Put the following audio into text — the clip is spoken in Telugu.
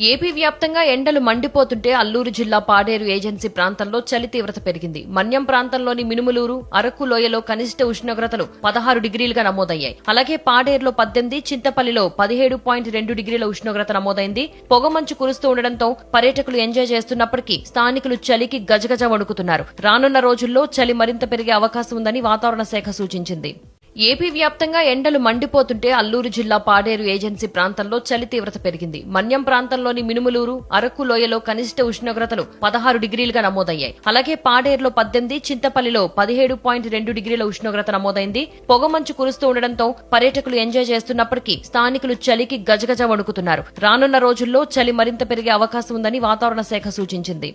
ఏపీ వ్యాప్తంగా ఎండలు మండిపోతుంటే అల్లూరు జిల్లా పాడేరు ఏజెన్సీ ప్రాంతంలో చలి తీవ్రత పెరిగింది. మన్యం ప్రాంతంలోని మినుములూరు, అరకు లోయలో కనిష్ట ఉష్ణోగ్రతలు 16 డిగ్రీలుగా నమోదయ్యాయి. అలాగే పాడేరులో 18, చింతపల్లిలో 17.2 డిగ్రీల ఉష్ణోగ్రత నమోదైంది. పొగమంచు కురుస్తూ ఉండడంతో పర్యాటకులు ఎంజాయ్ చేస్తున్నప్పటికీ స్థానికులు చలికి గజగజ వణుకుతున్నారు. రానున్న రోజుల్లో చలి మరింత పెరిగే అవకాశం ఉందని వాతావరణ శాఖ సూచించింది. ఏపీ వ్యాప్తంగా ఎండలు మండిపోతుంటే అల్లూరు జిల్లా పాడేరు ఏజెన్సీ ప్రాంతంలో చలి తీవ్రత పెరిగింది. మన్యం ప్రాంతంలోని మినుములూరు, అరకు లోయలో కనిష్ట ఉష్ణోగ్రతలు 16 డిగ్రీలుగా నమోదయ్యాయి. అలాగే పాడేరులో 18, చింతపల్లిలో 17.2 డిగ్రీల ఉష్ణోగ్రత నమోదైంది. పొగమంచు కురుస్తూ ఉండడంతో పర్యాటకులు ఎంజాయ్ చేస్తున్నప్పటికీ స్థానికులు చలికి గజగజ వణుకుతున్నారు. రానున్న రోజుల్లో చలి మరింత పెరిగే అవకాశం ఉందని వాతావరణ శాఖ సూచించింది.